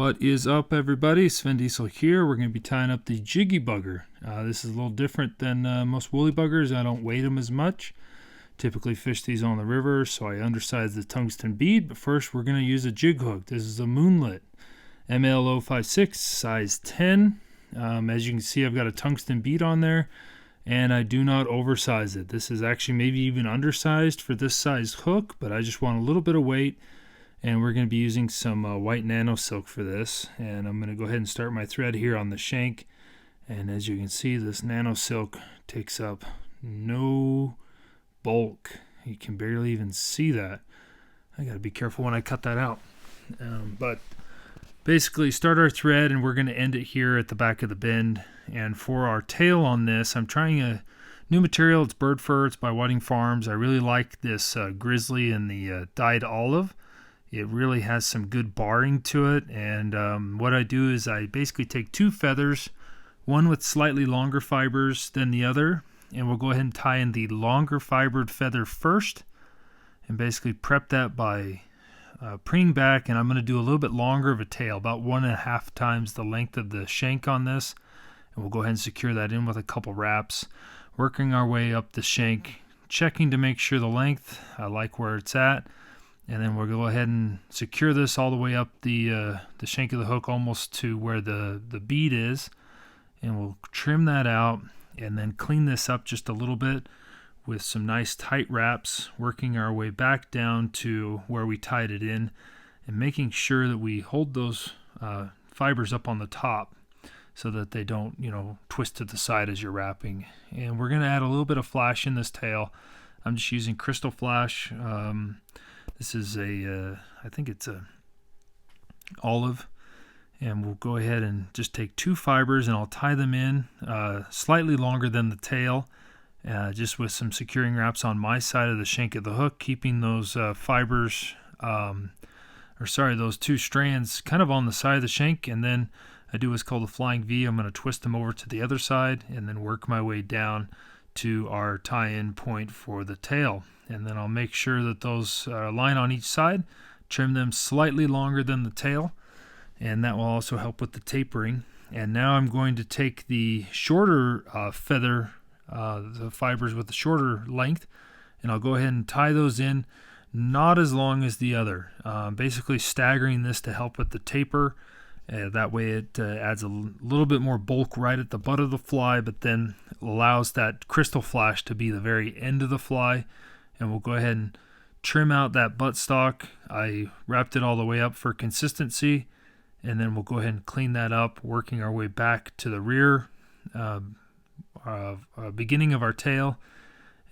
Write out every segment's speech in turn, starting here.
What is up, everybody? Sven Diesel here. We're going to be tying up the Jiggy bugger. This is a little different than most woolly buggers. I don't weight them as much. Typically fish these on the river, so I undersize the tungsten bead. But first, we're going to use a jig hook. This is a Moonlit ML056, size 10. As you can see, I've got a tungsten bead on there, and I do not oversize it. This is actually maybe even undersized for this size hook, but I just want a little bit of weight. And we're going to be using some white nano silk for this. And I'm going to go ahead and start my thread here on the shank. And as you can see, this nano silk takes up no bulk. You can barely even see that. I got to be careful when I cut that out. But basically start our thread, and we're going to end it here at the back of the bend. And for our tail on this, I'm trying a new material. It's bird fur. It's by Whiting Farms. I really like this Grizzly and the dyed olive. It really has some good barring to it, and what I do is I basically take two feathers, one with slightly longer fibers than the other, and we'll go ahead and tie in the longer fibered feather first, and basically prep that by preening back. And I'm going to do a little bit longer of a tail, about 1.5 times the length of the shank on this, and we'll go ahead and secure that in with a couple wraps, working our way up the shank, checking to make sure the length, I like where it's at. And then we'll go ahead and secure this all the way up the shank of the hook, almost to where the bead is. And we'll trim that out and then clean this up just a little bit with some nice tight wraps, working our way back down to where we tied it in and making sure that we hold those fibers up on the top so that they don't, twist to the side as you're wrapping. And we're going to add a little bit of flash in this tail. I'm just using Krystal flash. This is I think it's a olive, and we'll go ahead and just take two fibers, and I'll tie them in slightly longer than the tail, just with some securing wraps on my side of the shank of the hook, keeping those those two strands kind of on the side of the shank. And then I do what's called a flying V. I'm going to twist them over to the other side and then work my way down to our tie-in point for the tail. And then I'll make sure that those line on each side, trim them slightly longer than the tail, and that will also help with the tapering. And now I'm going to take the shorter feather, the fibers with the shorter length, and I'll go ahead and tie those in, not as long as the other, basically staggering this to help with the taper. That way it adds a little bit more bulk right at the butt of the fly, but then allows that Krystal flash to be the very end of the fly. And we'll go ahead and trim out that buttstock. I wrapped it all the way up for consistency, and then we'll go ahead and clean that up, working our way back to the rear beginning of our tail.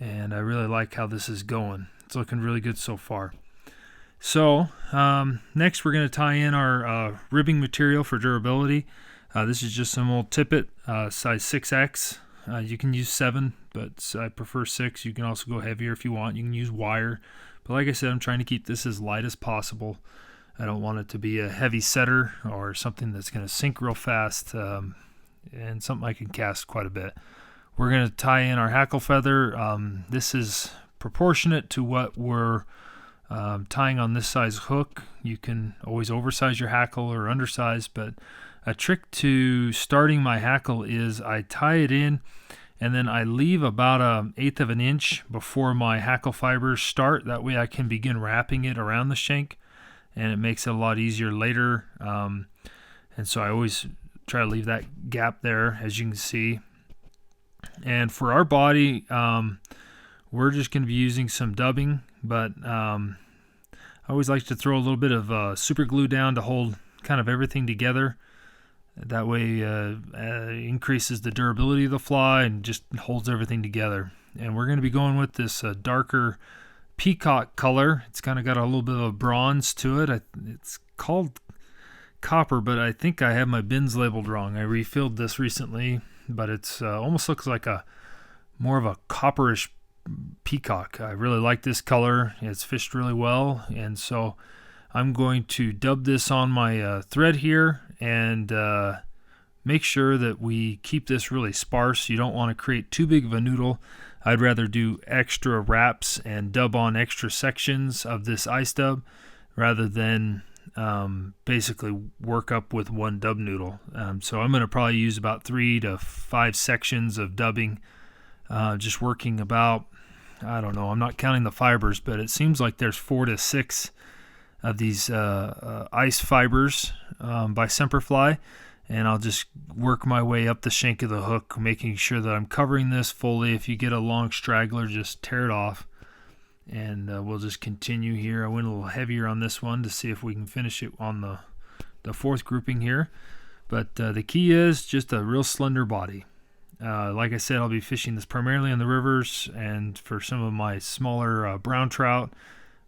And I really like how this is going. It's looking really good so far. So next we're going to tie in our ribbing material for durability. This is just some old tippet, size 6X. You can use 7, but I prefer 6. You can also go heavier if you want. You can use wire. But like I said, I'm trying to keep this as light as possible. I don't want it to be a heavy setter or something that's going to sink real fast, and something I can cast quite a bit. We're going to tie in our hackle feather. This is proportionate to what we're tying on this size hook. You can always oversize your hackle or undersize, but a trick to starting my hackle is I tie it in, and then I leave about 1/8 of an inch before my hackle fibers start. That way I can begin wrapping it around the shank, and it makes it a lot easier later. And so I always try to leave that gap there, as you can see. And for our body, we're just going to be using some dubbing, but I always like to throw a little bit of super glue down to hold kind of everything together. That way increases the durability of the fly and just holds everything together. And we're going to be going with this darker peacock color. It's kind of got a little bit of a bronze to it. It's called copper, but I think I have my bins labeled wrong. I refilled this recently, but it's almost looks like more of a copperish peacock. I really like this color. It's fished really well, and so I'm going to dub this on my thread here and make sure that we keep this really sparse. You don't want to create too big of a noodle. I'd rather do extra wraps and dub on extra sections of this ice dub rather than basically work up with one dub noodle. So I'm going to probably use about 3 to 5 sections of dubbing, just working about, I don't know, I'm not counting the fibers, but it seems like there's 4 to 6 of these ice fibers by Semperfli, and I'll just work my way up the shank of the hook, making sure that I'm covering this fully. If you get a long straggler, just tear it off, and we'll just continue here. I went a little heavier on this one to see if we can finish it on the fourth grouping here, but the key is just a real slender body. Like I said, I'll be fishing this primarily in the rivers and for some of my smaller brown trout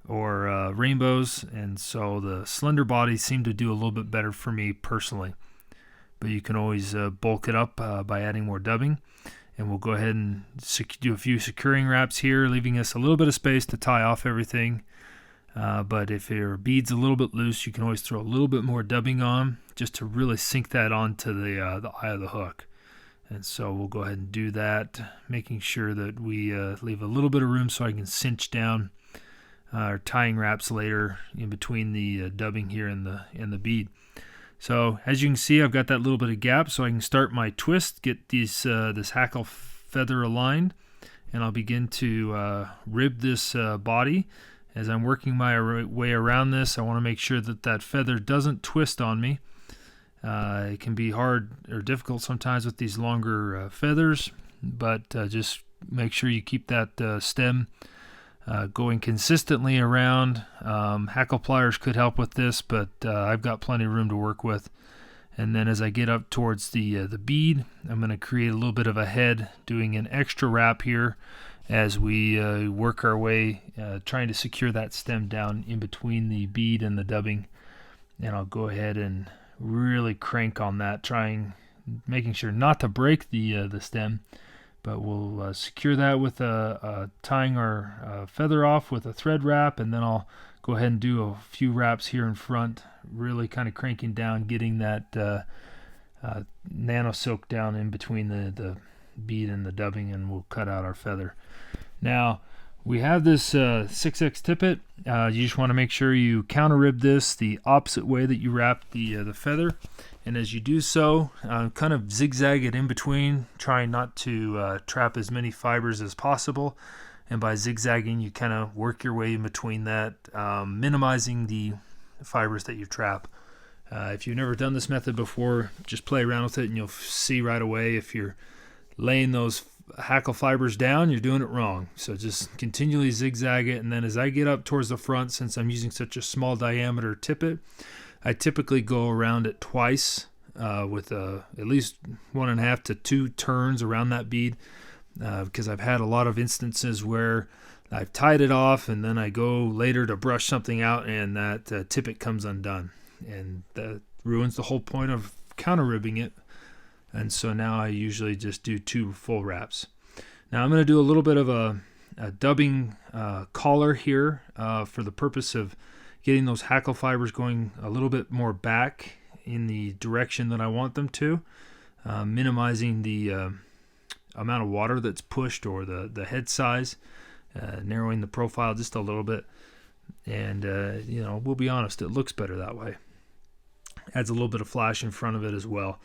or rainbows, and so the slender bodies seem to do a little bit better for me personally. But you can always bulk it up by adding more dubbing, and we'll go ahead and do a few securing wraps here, leaving us a little bit of space to tie off everything. But if your bead's a little bit loose, you can always throw a little bit more dubbing on just to really sink that onto the eye of the hook. And so we'll go ahead and do that, making sure that we leave a little bit of room so I can cinch down our tying wraps later in between the dubbing here and the bead. So as you can see, I've got that little bit of gap, so I can start my twist, get this hackle feather aligned, and I'll begin to rib this body. As I'm working my way around this, I want to make sure that feather doesn't twist on me. It can be hard or difficult sometimes with these longer feathers, but just make sure you keep that stem going consistently around. Hackle pliers could help with this, but I've got plenty of room to work with. And then as I get up towards the bead, I'm going to create a little bit of a head, doing an extra wrap here as we work our way, trying to secure that stem down in between the bead and the dubbing. And I'll go ahead and really crank on that, making sure not to break the stem, but we'll secure that with tying our feather off with a thread wrap, and then I'll go ahead and do a few wraps here in front, really kind of cranking down, getting that nano silk down in between the bead and the dubbing, and we'll cut out our feather. Now we have this 6X tippet. You just want to make sure you counter rib this the opposite way that you wrap the feather, and as you do so, kind of zigzag it in between, trying not to trap as many fibers as possible. And by zigzagging, you kind of work your way in between that, minimizing the fibers that you trap. If you've never done this method before, just play around with it, and you'll see right away if you're laying those hackle fibers down, you're doing it wrong. So just continually zigzag it, and then as I get up towards the front, since I'm using such a small diameter tippet, I typically go around it twice with at least 1.5 to 2 turns around that bead, because I've had a lot of instances where I've tied it off and then I go later to brush something out and that tippet comes undone, and that ruins the whole point of counter ribbing it. And so now I usually just do 2 full wraps. Now I'm going to do a little bit of a dubbing collar here for the purpose of getting those hackle fibers going a little bit more back in the direction that I want them to, minimizing the amount of water that's pushed, or the head size, narrowing the profile just a little bit. And we'll be honest, it looks better that way. Adds a little bit of flash in front of it as well.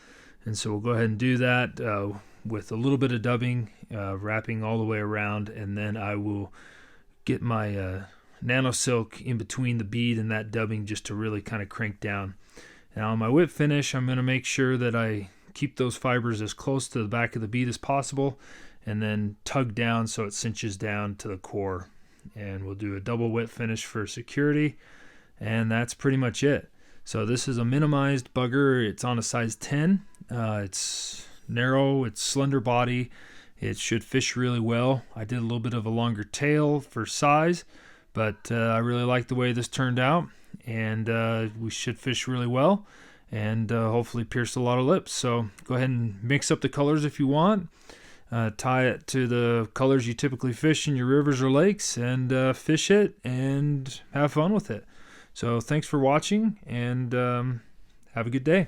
And so we'll go ahead and do that with a little bit of dubbing, wrapping all the way around, and then I will get my nano silk in between the bead and that dubbing just to really kind of crank down. Now on my whip finish, I'm going to make sure that I keep those fibers as close to the back of the bead as possible, and then tug down so it cinches down to the core. And we'll do a double whip finish for security, and that's pretty much it. So this is a minimized bugger. It's on a size 10. It's narrow, it's slender body. It should fish really well. I did a little bit of a longer tail for size, but I really like the way this turned out, and we should fish really well, and hopefully pierce a lot of lips. So go ahead and mix up the colors if you want. Tie it to the colors you typically fish in your rivers or lakes, and fish it and have fun with it. So thanks for watching, and have a good day.